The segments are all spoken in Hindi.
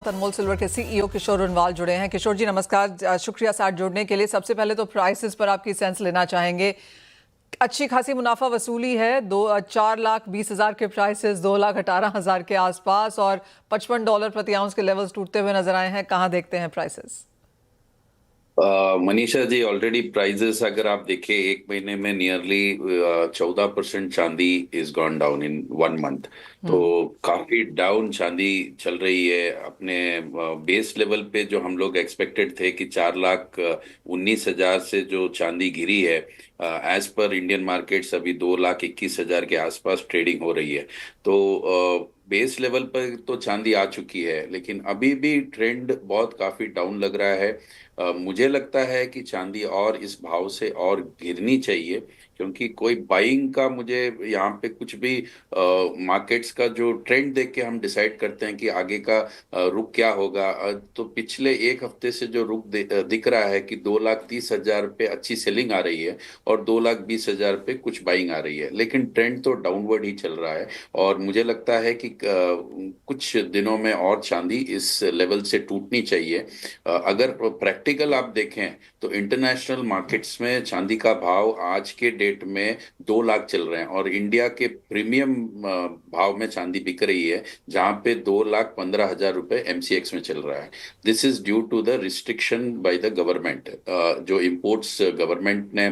अनमोल सिल्वर के सीईओ किशोर उनवाल जुड़े हैं। किशोर जी नमस्कार, शुक्रिया साथ जुड़ने के लिए। सबसे पहले तो प्राइसेस पर आपकी सेंस लेना चाहेंगे। अच्छी खासी मुनाफा वसूली है, 4,20,000 के प्राइसेस 2,18,000 के आसपास और $55 प्रति आउंस के लेवल्स टूटते हुए नजर आए हैं। कहां देखते हैं prices? Manisha ji, already prices अगर आप देखें एक महीने में नियरली 14% चांदी is gone down in 1 month. तो काफी डाउन चांदी चल रही है। अपने बेस लेवल पे जो हम लोग एक्सपेक्टेड थे कि 4,19,000 से जो चांदी गिरी है, एज पर इंडियन मार्केट्स अभी 2,21,000 के आसपास ट्रेडिंग हो रही है। तो बेस लेवल पर तो चांदी आ चुकी है, लेकिन अभी भी ट्रेंड बहुत काफी डाउन लग रहा है। मुझे लगता है कि चांदी और इस भाव से और गिरनी चाहिए, क्योंकि कोई बाइंग का मुझे यहाँ पे कुछ भी मार्केट्स का जो ट्रेंड देख के हम डिसाइड करते हैं कि आगे का रुख क्या होगा। तो पिछले एक हफ्ते से जो रुख दिख रहा है कि 2,30,000 पे अच्छी सेलिंग आ रही है और 2,20,000 पे कुछ बाइंग आ रही है, लेकिन ट्रेंड तो डाउनवर्ड ही चल रहा है। और मुझे लगता है कि कुछ दिनों में और चांदी इस लेवल से टूटनी चाहिए। अगर प्रैक्टिकल आप देखें तो इंटरनेशनल मार्केट्स में चांदी का भाव आज के डेट में 2 लाख चल रहे हैं और इंडिया के प्रीमियम भाव में चांदी बिक रही है, जहां पे 2,15,000 रुपए एमसीएक्स में चल रहा है। This is due to the restriction by the government. जो इम्पोर्ट्स गवर्नमेंट ने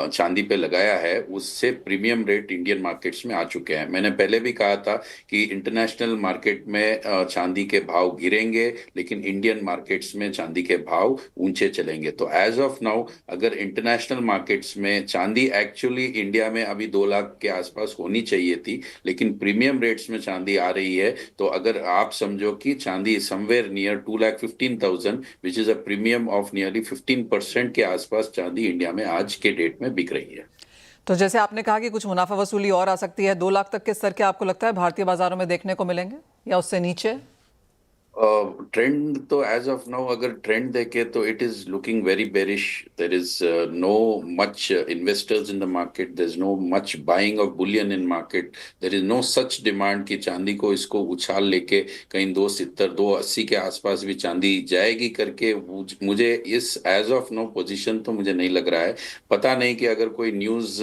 चांदी पे लगाया है, उससे प्रीमियम रेट इंडियन मार्केट्स में आ चुके हैं। मैंने पहले भी कहा था कि इंटरनेशनल मार्केट में चांदी के भाव गिरेंगे, लेकिन इंडियन मार्केट्स में चांदी के भाव ऊंचे चलेंगे। तो एज ऑफ नाउ अगर इंटरनेशनल मार्केट्स में चांदी एक्चुअली इंडिया में अभी 2 लाख के आसपास होनी चाहिए थी, लेकिन प्रीमियम रेट्स में चांदी आ रही है। तो अगर आप समझो कि चांदी somewhere near 2,15,000 which is a premium of nearly 15% के आसपास चांदी इंडिया में आज के डेट में बिक रही है। तो जैसे आपने कहा कि कुछ मुनाफा वसूली और आ सकती है, 2 लाख तक के स्तर के आपको लगता है भारतीय बाजारों में देखने को मिलेंगे या उससे नीचे? ट्रेंड तो एज ऑफ नाउ अगर ट्रेंड देखे तो it is looking very bearish. There is no much investors in the market, there is no much buying of bullion in market, there is no such demand कि चांदी को इसको उछाल लेके कहीं 2,70 2,80 के आसपास भी चांदी जाएगी करके। मुझे इस एज ऑफ नो पोजीशन तो मुझे नहीं लग रहा है। पता नहीं कि अगर कोई news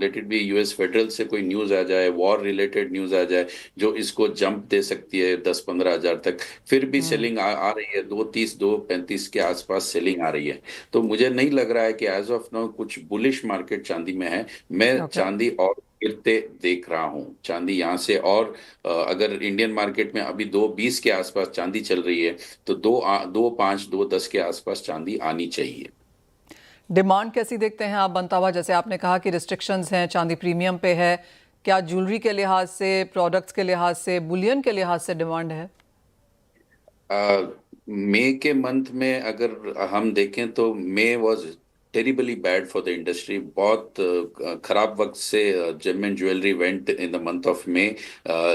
late it B US federal से कोई न्यूज आ जाए, वॉर रिलेटेड न्यूज आ जाए, जो इसको जंप दे सकती है 10-15 हजार तक, फिर भी सेलिंग आ रही है। 2,30 2,35 के आसपास सेलिंग आ रही है। तो मुझे नहीं लग रहा है कि एज ऑफ नाउ कुछ बुलिश मार्केट चांदी में है। मैं ओके। चांदी और गिरते देख रहा हूं। चांदी यहाँ से और अगर इंडियन मार्केट में अभी 2,20 के आसपास चांदी चल रही है, तो 2,5 2,10 के आसपास चांदी आनी चाहिए। डिमांड कैसी देखते हैं आप बनता हुआ? जैसे आपने कहा कि रिस्ट्रिक्शंस हैं, चांदी प्रीमियम पे है, क्या ज्वेलरी के लिहाज से, प्रोडक्ट्स के लिहाज से, बुलियन के लिहाज से डिमांड है? मई के मंथ में अगर हम देखें तो May was terribly bad for the industry. बहुत खराब वक्त से gem and jewellery went in the month of May.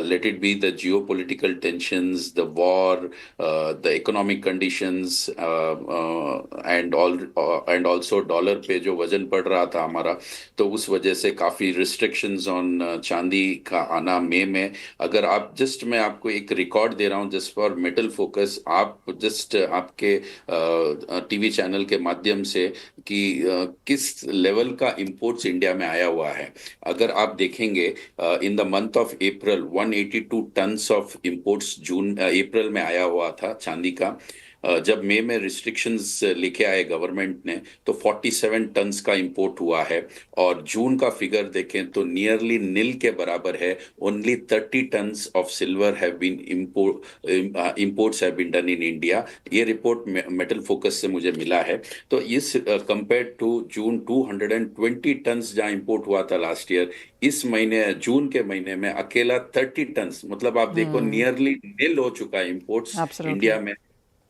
Let it be the geo political tensions, the war, the economic conditions and also dollar पे जो वजन पड़ रहा था हमारा, तो उस वजह से काफ़ी रिस्ट्रिक्शंस ऑन चांदी का आना मई में। अगर आप जस्ट, मैं आपको एक रिकॉर्ड दे रहा हूँ जस्ट फॉर मेटल फोकस, आप जस्ट आपके टीवी चैनल के माध्यम से कि किस लेवल का इंपोर्ट्स इंडिया में आया हुआ है। अगर आप देखेंगे in the month of April 182 tons of imports जून अप्रैल में आया हुआ था चांदी का। जब मई में रिस्ट्रिक्शंस लेके आए गवर्नमेंट ने, तो 47 टन्स का इंपोर्ट हुआ है। और जून का फिगर देखें तो नियरली नील के बराबर है। Only 30 tons of silver have been imports have been done in India. ये रिपोर्ट मेटल फोकस से मुझे मिला है। तो इस कंपेयर टू जून 220 टन्स जहां इंपोर्ट हुआ था लास्ट ईयर, इस महीने जून के महीने में अकेला 30 टन्स, मतलब आप देखो नियरली नील हो चुका है इंपोर्ट्स एब्सोल्युटली। इंडिया में।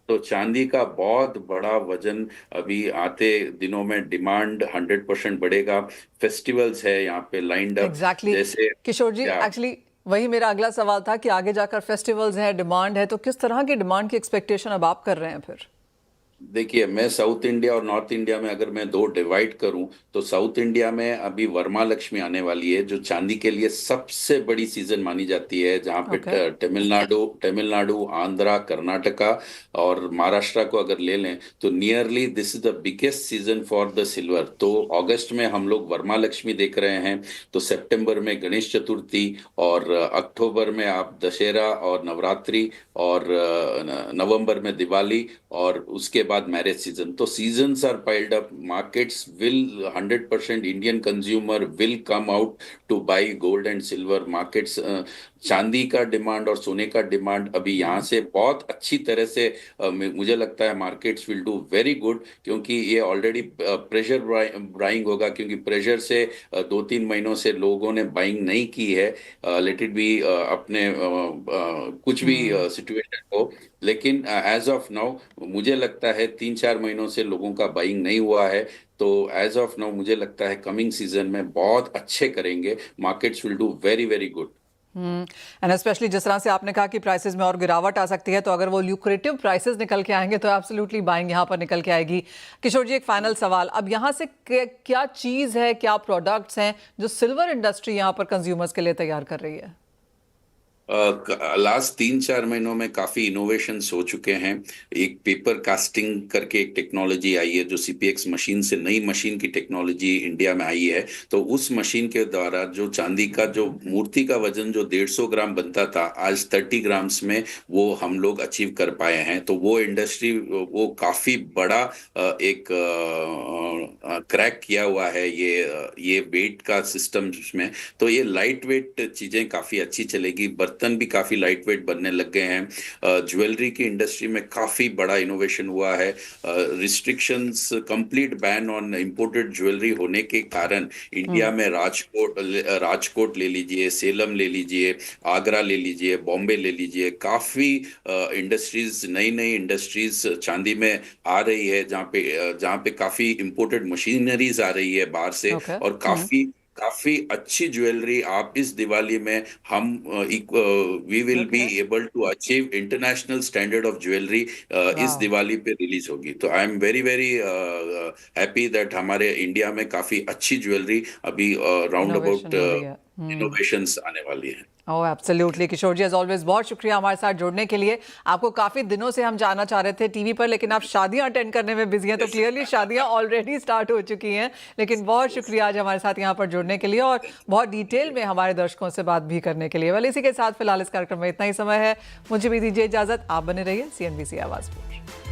तो चांदी का बहुत बड़ा वजन अभी आते दिनों में, डिमांड 100% बढ़ेगा। फेस्टिवल्स है यहाँ पे लाइंड अप, एग्जैक्टली जैसे किशोर जी, क्या। एक्चुअली वही मेरा अगला सवाल था कि आगे जाकर फेस्टिवल्स हैं, डिमांड है, तो किस तरह की डिमांड की एक्सपेक्टेशन अब आप कर रहे हैं फिर? देखिए, मैं साउथ इंडिया और नॉर्थ इंडिया में अगर मैं दो डिवाइड करूं तो साउथ इंडिया में अभी वरमा लक्ष्मी आने वाली है, जो चांदी के लिए सबसे बड़ी सीजन मानी जाती है, जहां पे ओके। तमिलनाडु, आंध्रा, कर्नाटका और महाराष्ट्र को अगर ले लें तो nearly this is the biggest season for the silver. तो अगस्त में हम लोग वरमा लक्ष्मी देख रहे हैं, तो सितंबर में गणेश चतुर्थी, और अक्टूबर में आप दशहरा और नवरात्रि, और नवंबर में दिवाली, और उसके बाद मैरिज सीजन। तो seasons are piled up, markets will 100% Indian consumer will come out to buy gold and silver markets. चांदी का डिमांड और सोने का डिमांड अभी यहाँ से बहुत अच्छी तरह से मुझे लगता है markets will do very good, क्योंकि ये ऑलरेडी प्रेशर बाइंग होगा, क्योंकि प्रेशर से 2-3 महीनों से लोगों ने बाइंग नहीं की है। लेट इट बी अपने कुछ भी सिचुएशन हो, लेकिन एज ऑफ नाउ मुझे लगता है 3-4 महीनों से लोगों का बाइंग नहीं हुआ है। तो एज ऑफ नाउ मुझे लगता है कमिंग सीजन में बहुत अच्छे करेंगे, markets will do very very good. And specially जिस तरह से आपने कहा कि प्राइसेस में और गिरावट आ सकती है, तो अगर वो ल्यूक्रेटिव प्राइसेस निकल के आएंगे तो एब्सोल्युटली बाइंग यहाँ पर निकल के आएगी। किशोर जी, एक फाइनल सवाल, अब यहाँ से क्या चीज़ है, क्या प्रोडक्ट्स हैं जो सिल्वर इंडस्ट्री यहाँ पर कंज्यूमर्स के लिए तैयार कर रही है? लास्ट 3-4 महीनों में काफी इनोवेशंस हो चुके हैं। एक पेपर कास्टिंग करके एक टेक्नोलॉजी आई है, जो सीपीएक्स मशीन से नई मशीन की टेक्नोलॉजी इंडिया में आई है। तो उस मशीन के द्वारा जो चांदी का जो मूर्ति का वजन जो 150 ग्राम बनता था, आज 30 ग्राम्स में वो हम लोग अचीव कर पाए हैं। तो वो इंडस्ट्री वो काफी बड़ा एक क्रैक किया हुआ है ये वेट का सिस्टम जिसमें। तो ये लाइट वेट चीजें काफी अच्छी चलेगी, बर्तन भी काफी लाइट वेट बनने लग गए हैं। ज्वेलरी की इंडस्ट्री में काफी बड़ा इनोवेशन हुआ है। Restrictions, complete ban on imported jewellery होने के कारण इंडिया में राजकोट ले लीजिए, सेलम ले लीजिए, आगरा ले लीजिए, बॉम्बे ले लीजिए, काफी इंडस्ट्रीज, नई नई इंडस्ट्रीज चांदी में आ रही है, जहाँ पे काफी इंपोर्टेड मशीनरीज आ रही है बाहर से, ओके। और काफी काफी अच्छी ज्वेलरी आप इस दिवाली में हम we will be okay. Able to achieve international standard of jewellery इस वाह, दिवाली पे रिलीज होगी। तो I am very very happy that हमारे इंडिया में काफी अच्छी ज्वेलरी अभी राउंड इनोवेशन अबाउट हो रही है। इनोवेशंस आने वाली है। ओह एब्सोल्युटली किशोर जी, एज ऑलवेज बहुत शुक्रिया हमारे साथ जुड़ने के लिए। आपको काफ़ी दिनों से हम जानना चाह रहे थे टीवी पर, लेकिन आप शादियां अटेंड करने में बिजी हैं, तो क्लियरली शादियां ऑलरेडी स्टार्ट हो चुकी हैं। लेकिन बहुत शुक्रिया आज हमारे साथ यहाँ पर जुड़ने के लिए और बहुत डिटेल में हमारे दर्शकों से बात भी करने के लिए। वेल, इसी के साथ फिलहाल इस कार्यक्रम में इतना ही समय है, मुझे भी दीजिए इजाज़त। आप बने रहिए CNBC आवाज़ पर।